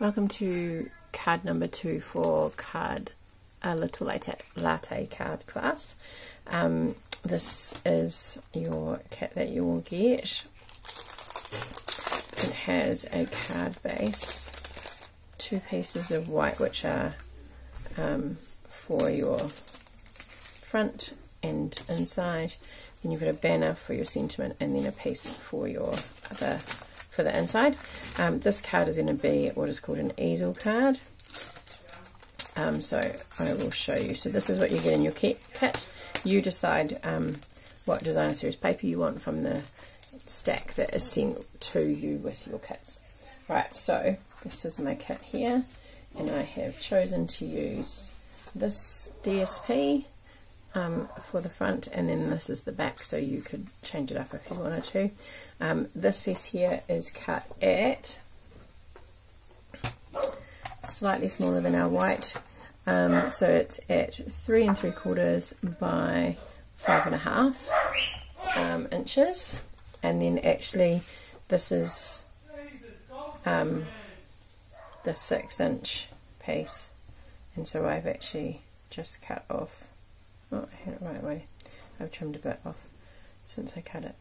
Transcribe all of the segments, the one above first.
Welcome to card number 2 for a little latte card class. This is your kit that you will get. It has a card base, 2 pieces of white which are for your front and inside. Then you've got a banner for your sentiment, and then a piece for your for the inside. This card is going to be what is called an easel card. So I will show you. So this is what you get in your kit. You decide what designer series paper you want from the stack that is sent to you with your kits. Right, so this is my kit here, and I have chosen to use this DSP for the front, and then this is the back, so you could change it up if you wanted to. This piece here is cut at slightly smaller than our white, so it's at 3 3/4 by 5.5 inches, and then actually this is the 6-inch piece, and so I've actually just cut off. Oh, I had it right way. I've trimmed a bit off since I cut it.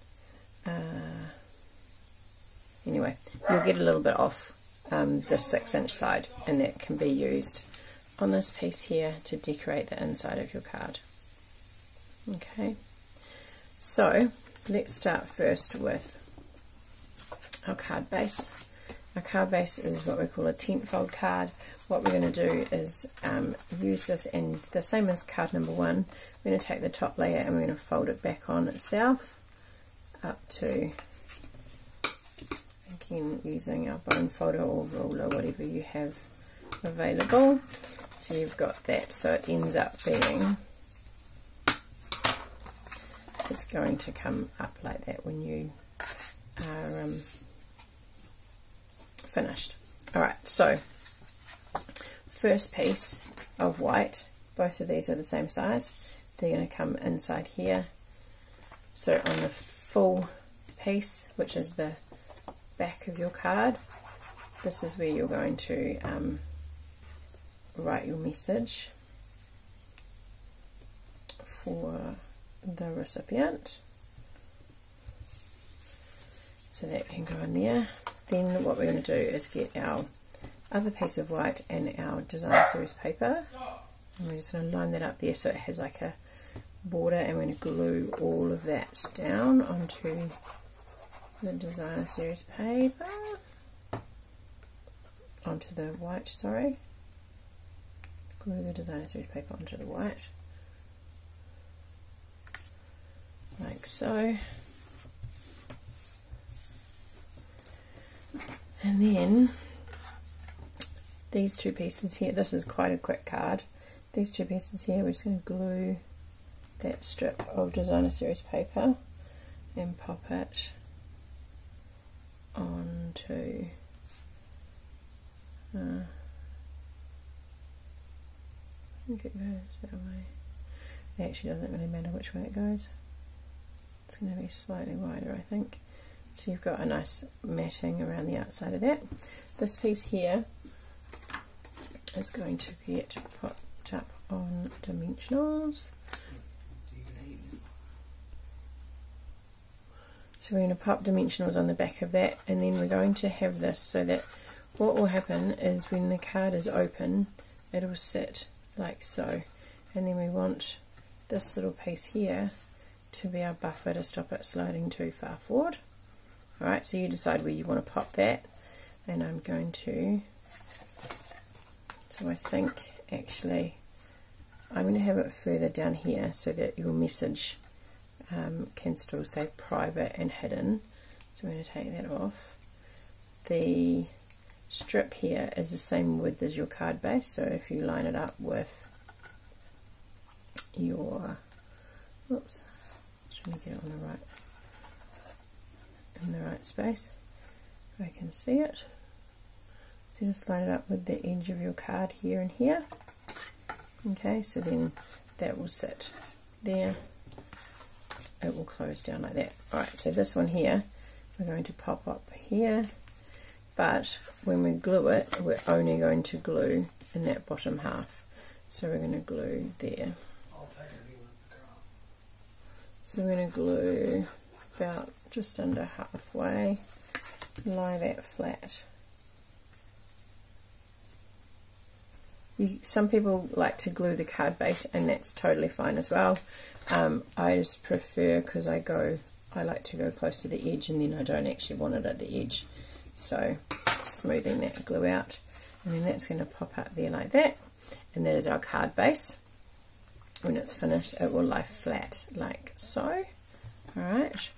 Anyway, you'll get a little bit off the 6-inch side, and that can be used on this piece here to decorate the inside of your card. Okay, so let's start first with our card base. Our card base is what we call a tent fold card. What we're going to do is use this, and the same as card number 1, we're going to take the top layer and we're going to fold it back on itself up to, again, using our bone folder or ruler, whatever you have available. So you've got that, so it ends up being, it's going to come up like that when you are finished. Alright, so first piece of white, both of these are the same size, they're going to come inside here. So on the full piece, which is the back of your card, this is where you're going to write your message for the recipient, so that can go in there. Then what we're going to do is get our other piece of white and our design series paper, and we're just going to line that up there so it has like a border, and we're going to glue all of that down onto the designer series paper, onto the white, sorry. Glue the designer series paper onto the white, like so. And then these 2 pieces here, this is quite a quick card. These 2 pieces here, we're just going to glue that strip of designer series paper and pop it onto I think it goes that way. It actually doesn't really matter which way it goes. It's going to be slightly wider, I think. So you've got a nice matting around the outside of that. This piece here is going to get popped up on dimensionals. So we're going to pop dimensionals on the back of that, and then we're going to have this so that what will happen is when the card is open, it'll sit like so, and then we want this little piece here to be our buffer to stop it sliding too far forward. Alright, so you decide where you want to pop that, and I'm going to, so I think actually I'm going to have it further down here so that your message can still stay private and hidden. So I'm going to take that off. The strip here is the same width as your card base, so if you line it up with your, oops, trying to get it on the right, in the right space, if I can see it. So just line it up with the edge of your card here and here. Okay, so then that will sit there. It will close down like that. Alright, so this one here, we're going to pop up here, but when we glue it, we're only going to glue in that bottom half. So we're going to glue there. So we're going to glue about just under halfway, lie that flat. Some people like to glue the card base, and that's totally fine as well. I just prefer, because I like to go close to the edge, and then I don't actually want it at the edge. So smoothing that glue out, and then that's going to pop out there like that, and that is our card base. When it's finished, it will lie flat like so. Alright,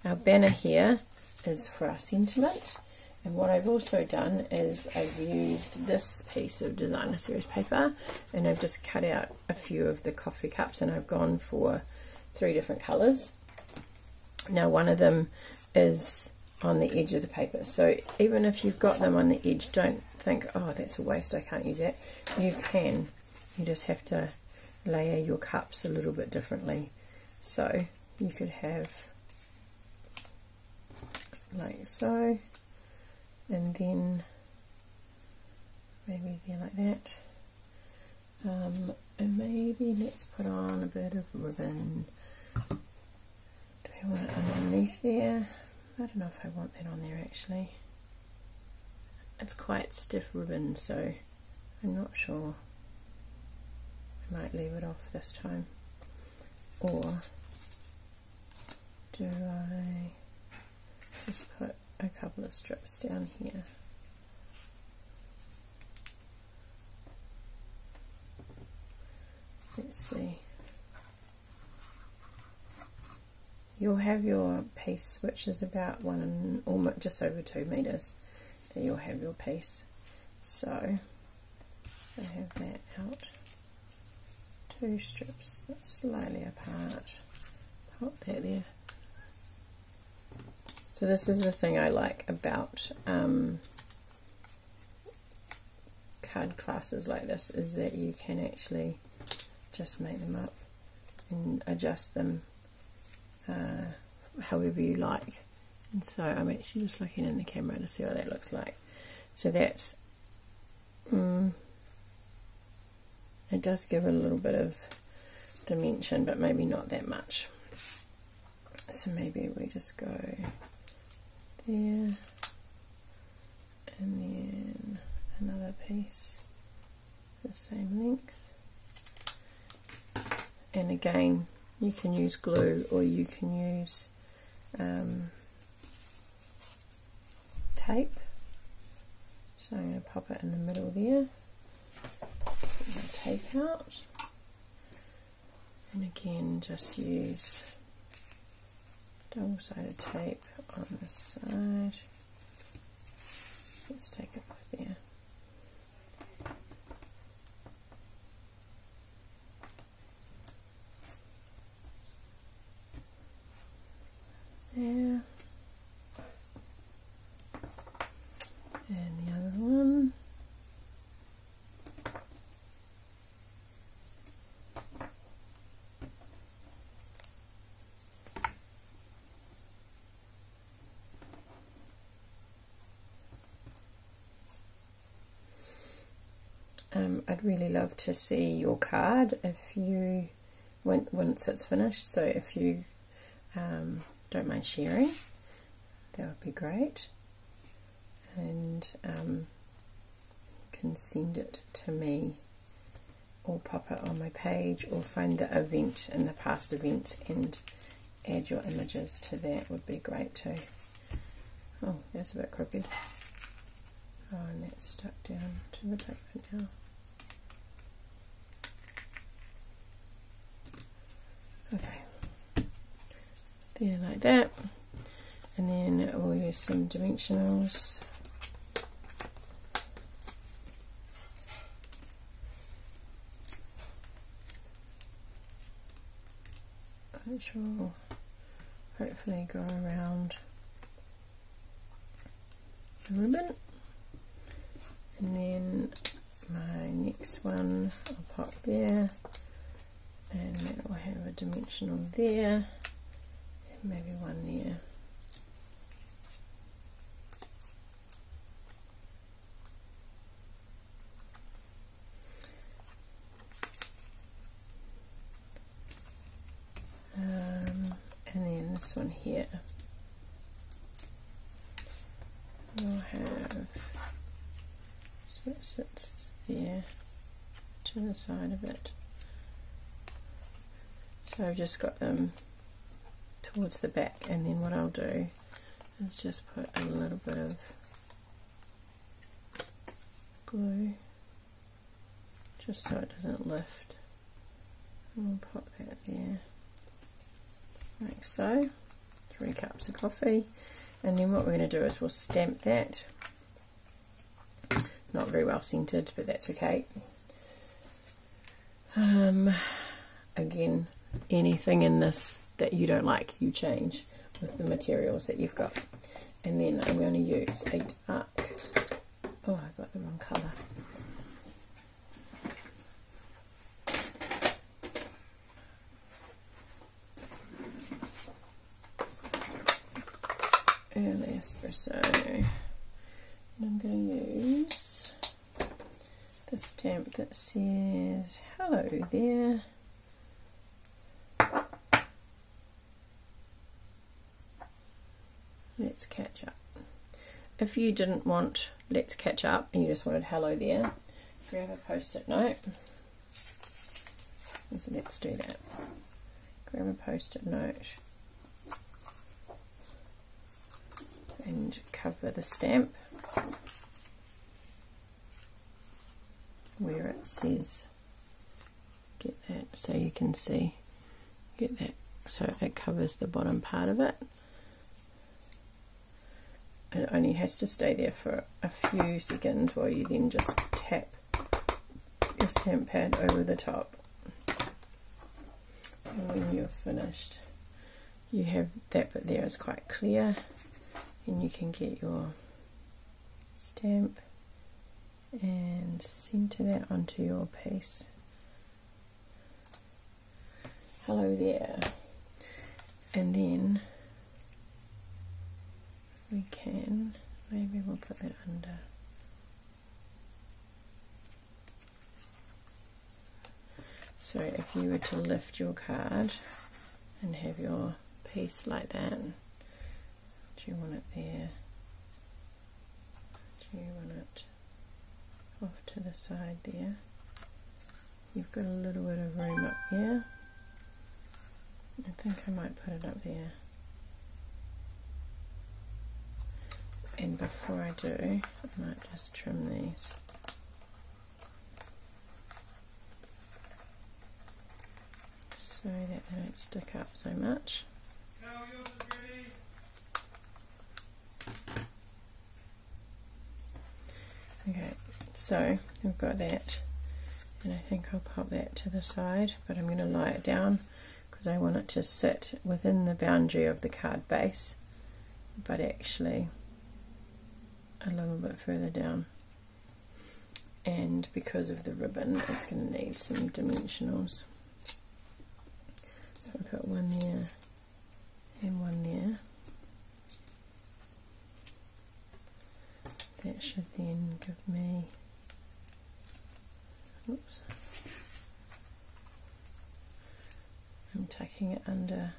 our banner here is for our sentiment, and what I've also done is I've used this piece of designer series paper, and I've just cut out a few of the coffee cups, and I've gone for 3 different colours. Now one of them is on the edge of the paper, so even if you've got them on the edge, don't think, oh, that's a waste, I can't use that. You can, you just have to layer your cups a little bit differently. So you could have like so, and then maybe there like that, and maybe let's put on a bit of ribbon. Do we want it underneath there? I don't know if I want that on there actually. It's quite stiff ribbon, so I'm not sure. I might leave it off this time. Or do I just put a couple of strips down here? Let's see. You'll have your piece, which is about almost just over 2 meters. Then you'll have your piece. So I have that out. 2 strips slightly apart. Pop that there. So this is the thing I like about card classes like this, is that you can actually just make them up and adjust them however you like. And so I'm actually just looking in the camera to see what that looks like. So that's it does give it a little bit of dimension, but maybe not that much. So maybe we just go there, and then another piece the same length. And again, you can use glue, or you can use tape. So I'm going to pop it in the middle there. Put my tape out, and again just use double-sided tape on this side. Let's take it off there. There. And the other one. I'd really love to see your card if you once it's finished. So if you don't mind sharing, that would be great. And you can send it to me, or pop it on my page, or find the event in the past events and add your images to that. Would be great too. Oh, that's a bit crooked. Oh, and that's stuck down to the paper now. Okay, there like that, and then we'll use some dimensionals. Which will hopefully go around the ribbon. And then my next one I'll pop there, and that will have a dimensional there, and maybe one there. this one here. We'll have, so it sits there to the side of it. So I've just got them towards the back, and then what I'll do is just put a little bit of glue just so it doesn't lift, and we'll pop that there like so. 3 cups of coffee, and then what we're going to do is we'll stamp that. Not very well scented, but that's okay. Again, anything in this that you don't like, you change with the materials that you've got. And then I'm going to use a dark, oh, I got the wrong colour. And the espresso. And I'm going to use the stamp that says hello there. Let's catch up. If you didn't want let's catch up and you just wanted hello there, grab a post-it note. So let's do that. Grab a post-it note and cover the stamp where it says, get that so you can see, get that so it covers the bottom part of it. It only has to stay there for a few seconds while you then just tap your stamp pad over the top. And when you're finished, you have that bit there is quite clear, and you can get your stamp and center that onto your piece. Hello there. And then we can, maybe we'll put that under. So if you were to lift your card and have your piece like that, do you want it there? Do you want it off to the side there? You've got a little bit of room up here. I think I might put it up there. And before I do, I might just trim these. So that they don't stick up so much. Okay, so we've got that, and I think I'll pop that to the side, but I'm going to lie it down because I want it to sit within the boundary of the card base, but actually a little bit further down. And because of the ribbon, it's going to need some dimensionals. So I've got one there and one there. That should then give me, oops, I'm tucking it under,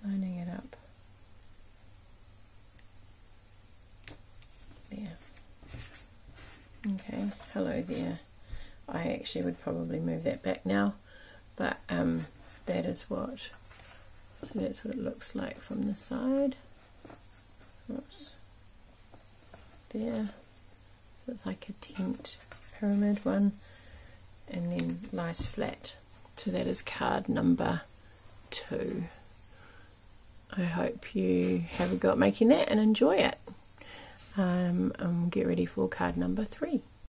lining it up. There. Okay, hello there. I actually would probably move that back now, but that is what, so that's what it looks like from the side. Oops. There. So it's like a tent pyramid one, and then lies flat. So that is card number 2. I hope you have a go at making that and enjoy it. Get ready for card number 3.